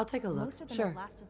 I'll take a look. Most of them Sure. have lasted.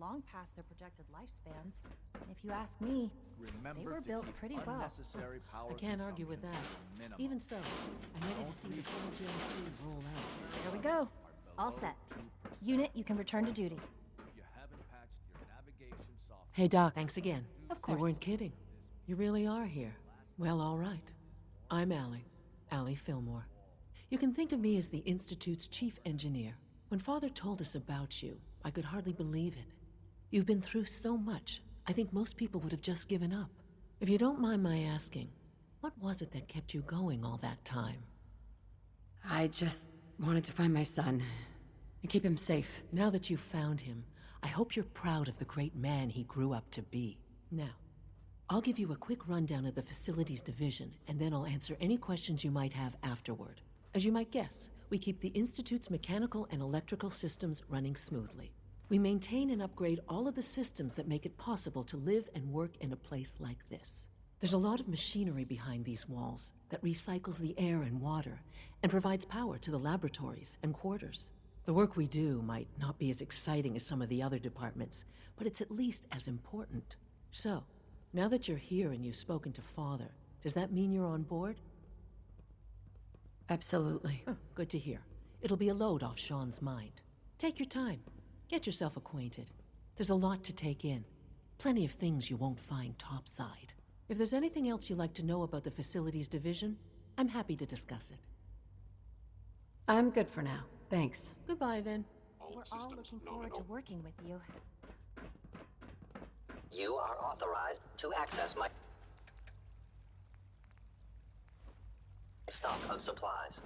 Long past their projected lifespans. If you ask me, they were built pretty well. I can't argue with that. Even so, I'm ready to see the full GMC roll out. There we go. All set. Unit, you can return to duty. Hey, Doc. Thanks again. Of course. They weren't kidding. You really are here. Well, all right. I'm Allie Filmore. You can think of me as the Institute's chief engineer. When Father told us about you, I could hardly believe it. You've been through so much, I think most people would have just given up. If you don't mind my asking, what was it that kept you going all that time? I just wanted to find my son and keep him safe. Now that you've found him, I hope you're proud of the great man he grew up to be. Now, I'll give you a quick rundown of the facilities division, and then I'll answer any questions you might have afterward. As you might guess, we keep the Institute's mechanical and electrical systems running smoothly. We maintain and upgrade all of the systems that make it possible to live and work in a place like this. There's a lot of machinery behind these walls that recycles the air and water and provides power to the laboratories and quarters. The work we do might not be as exciting as some of the other departments, but it's at least as important. So, now that you're here and you've spoken to Father, does that mean you're on board? Absolutely. Oh, good to hear. It'll be a load off Sean's mind. Take your time. Get yourself acquainted. There's a lot to take in. Plenty of things you won't find topside. If there's anything else you'd like to know about the facilities division, I'm happy to discuss it. I'm good for now. Thanks. Goodbye, then. We're all looking forward to working with you. You are authorized to access my stock of supplies.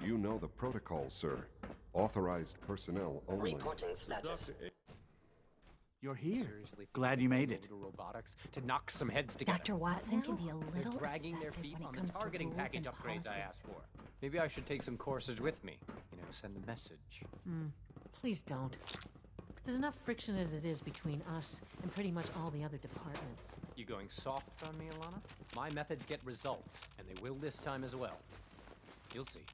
You know the protocol, sir. Authorized personnel only. Reporting status. You're here. Seriously, Glad you made it. to robotics to knock some heads together. Dr. Watson can be a They're little dragging their excessive feet when it on the comes to targeting rules package and upgrades I policies. asked for. Maybe I should take some courses with me. You know, send a message. Please don't. There's enough friction as it is between us and pretty much all the other departments. You going soft on me, Alana? My methods get results, and they will this time as well. You'll see.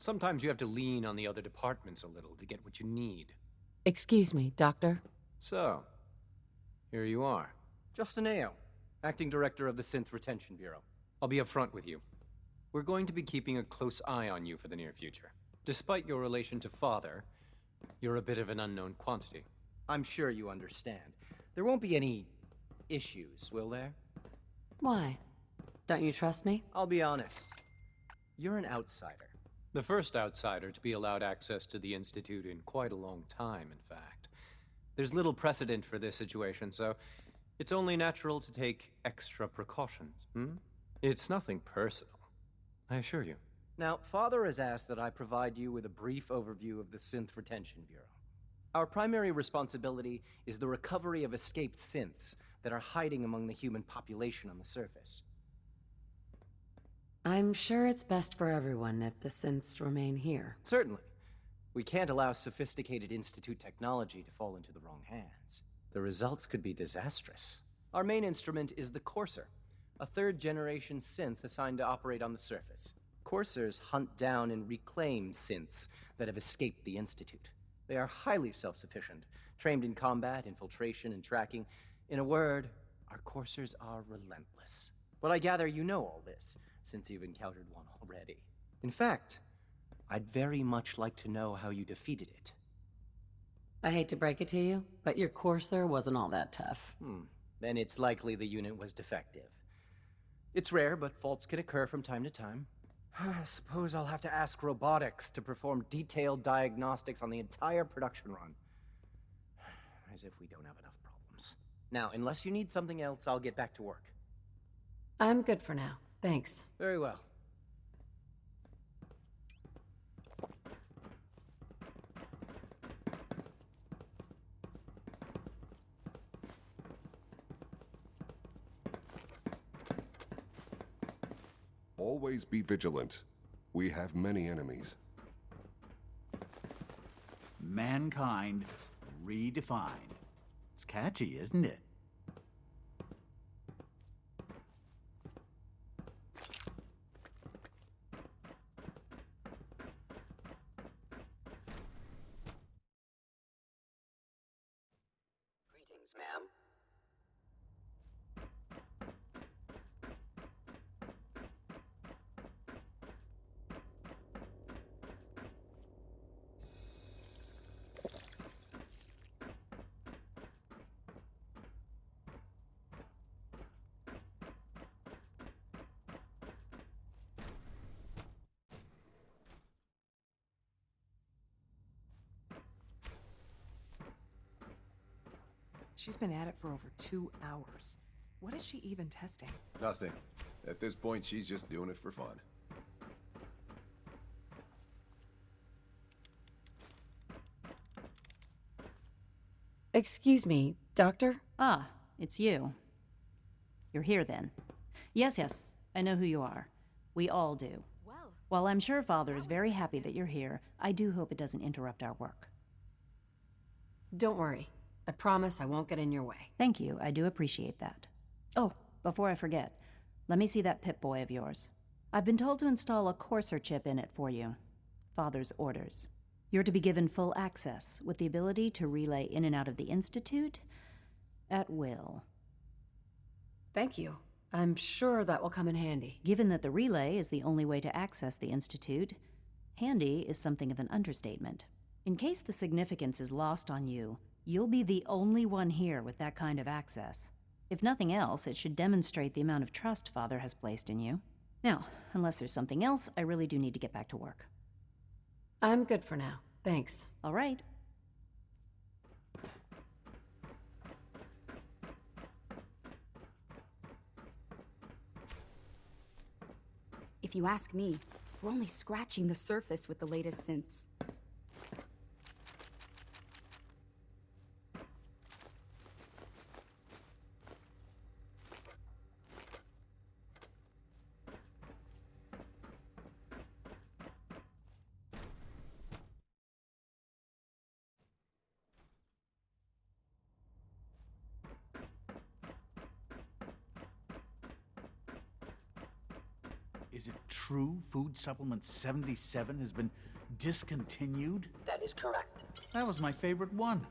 Sometimes you have to lean on the other departments a little to get what you need. Excuse me, Doctor. So, here you are. Justin Ayo, Acting Director of the Synth Retention Bureau. I'll be upfront with you. We're going to be keeping a close eye on you for the near future. Despite your relation to Father, you're a bit of an unknown quantity. I'm sure you understand. There won't be any issues, will there? Why? Don't you trust me? I'll be honest. You're an outsider. The first outsider to be allowed access to the Institute in quite a long time, in fact. There's little precedent for this situation, so it's only natural to take extra precautions, It's nothing personal. I assure you. Now, Father has asked that I provide you with a brief overview of the Synth Retention Bureau. Our primary responsibility is the recovery of escaped synths that are hiding among the human population on the surface. I'm sure it's best for everyone if the synths remain here. Certainly. We can't allow sophisticated Institute technology to fall into the wrong hands. The results could be disastrous. Our main instrument is the Courser, a third-generation synth assigned to operate on the surface. Coursers hunt down and reclaim synths that have escaped the Institute. They are highly self-sufficient, trained in combat, infiltration, and tracking. In a word, our Coursers are relentless. But I gather you know all this, since you've encountered one already. In fact, I'd very much like to know how you defeated it. I hate to break it to you, but your Courser wasn't all that tough. Then it's likely the unit was defective. It's rare, but faults can occur from time to time. I suppose I'll have to ask robotics to perform detailed diagnostics on the entire production run. As if we don't have enough problems. Now, unless you need something else, I'll get back to work. I'm good for now. Thanks. Very well. Always be vigilant. We have many enemies. Mankind redefined. It's catchy, isn't it? Greetings, ma'am. She's been at it for over 2 hours. What is she even testing? Nothing. At this point, she's just doing it for fun. Excuse me, Doctor? Ah, it's you. You're here then. Yes, I know who you are. We all do. Well, While I'm sure Father is very happy that you're here, I do hope it doesn't interrupt our work. Don't worry. I promise I won't get in your way. Thank you, I do appreciate that. Oh, before I forget, let me see that Pip-Boy of yours. I've been told to install a Courser chip in it for you. Father's orders. You're to be given full access, with the ability to relay in and out of the Institute at will. Thank you. I'm sure that will come in handy. Given that the relay is the only way to access the Institute, handy is something of an understatement. In case the significance is lost on you, you'll be the only one here with that kind of access. If nothing else, it should demonstrate the amount of trust Father has placed in you. Now, unless there's something else, I really do need to get back to work. I'm good for now. Thanks. All right. if you ask me, we're only scratching the surface with the latest synths. Is it true Food Supplement 77 has been discontinued? That is correct. That was my favorite one.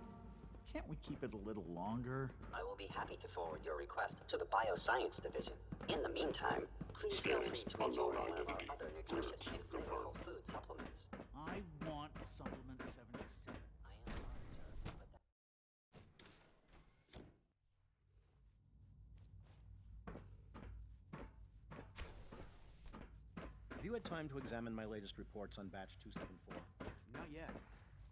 Can't we keep it a little longer? I will be happy to forward your request to the Bioscience Division. In the meantime, please feel free to enjoy one of our other nutritious and flavorful food supplements. I want Supplement 77. I am sorry, sir, but Have you had time to examine my latest reports on batch 274? Not yet.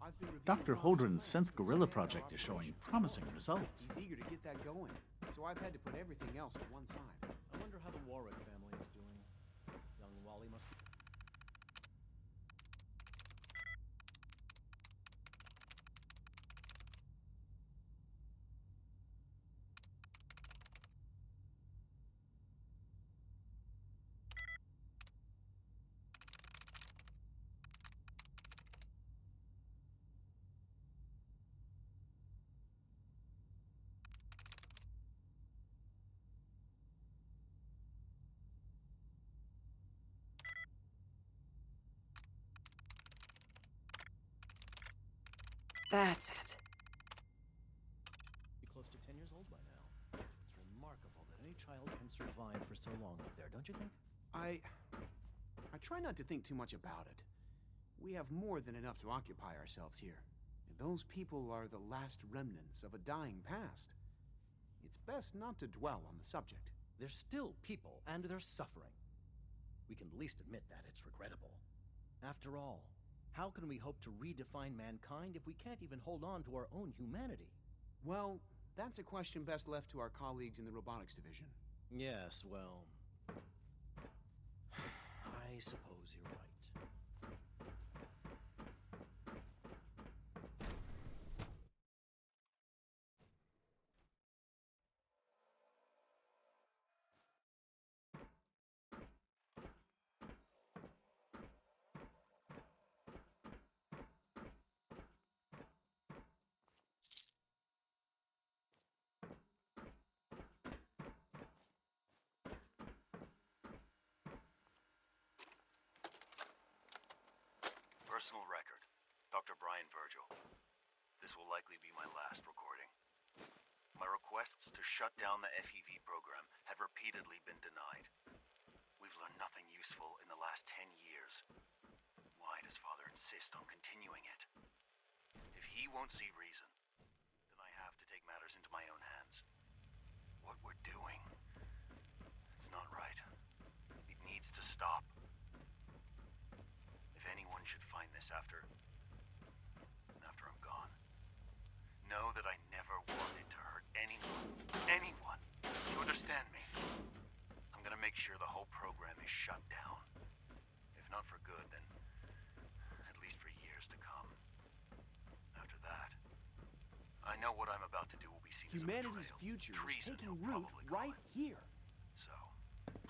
I've been Dr. Holdren's Synth Gorilla project is showing promising results. He's eager to get that going, so I've had to put everything else to one side. I wonder how the Warwick family is doing. Young Wally must be... That's it. Be close to 10 years old by now. It's remarkable that any child can survive for so long up there, don't you think? I try not to think too much about it. We have more than enough to occupy ourselves here. And those people are the last remnants of a dying past. It's best not to dwell on the subject. They're still people, and they're suffering. We can at least admit that it's regrettable. After all, how can we hope to redefine mankind if we can't even hold on to our own humanity? Well, that's a question best left to our colleagues in the robotics division. Yes, well, I suppose you're right. Personal record, Dr. Brian Virgil. This will likely be my last recording. My requests to shut down the FEV program had repeatedly been denied. We've learned nothing useful in the last 10 years. Why does Father insist on continuing it? If he won't see reason, then I have to take matters into my own hands. What we're doing, it's not right. It needs to stop. If anyone should find this after I'm gone, know that I never wanted to hurt anyone. Anyone. You understand me? I'm gonna make sure the whole program is shut down. If not for good, then at least for years to come. After that, I know what I'm about to do will be seen as a Humanity's betrayal. future is Treason, taking you'll root probably call right it. here. So,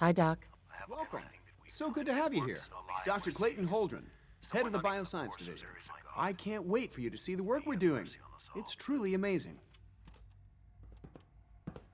Hi, Doc. I have Welcome. everything that we So know good to that have you works here. alive Dr. with Clayton me. Holdren, head of the Someone not even Bioscience forced Division. there is a God. I can't wait for you to see the work we're doing. It's truly amazing.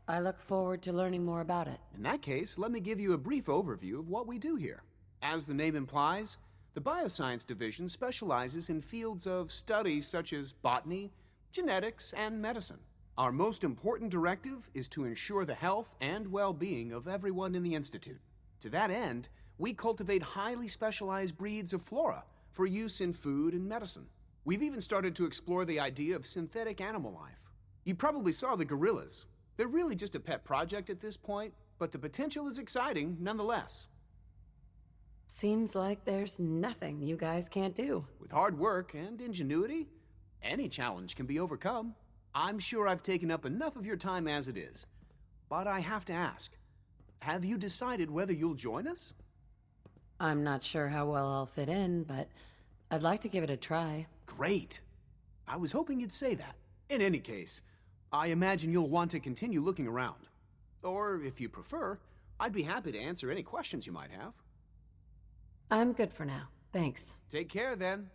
I look forward to learning more about it. In that case, let me give you a brief overview of what we do here. As the name implies, the Bioscience Division specializes in fields of study such as botany, genetics, and medicine. Our most important directive is to ensure the health and well-being of everyone in the Institute. To that end, we cultivate highly specialized breeds of flora for use in food and medicine. We've even started to explore the idea of synthetic animal life. You probably saw the gorillas. They're really just a pet project at this point, but the potential is exciting nonetheless. Seems like there's nothing you guys can't do. With hard work and ingenuity, any challenge can be overcome. I'm sure I've taken up enough of your time as it is, but I have to ask, have you decided whether you'll join us? I'm not sure how well I'll fit in, but I'd like to give it a try. Great. I was hoping you'd say that. In any case, I imagine you'll want to continue looking around. Or, if you prefer, I'd be happy to answer any questions you might have. I'm good for now. Thanks. Take care, then.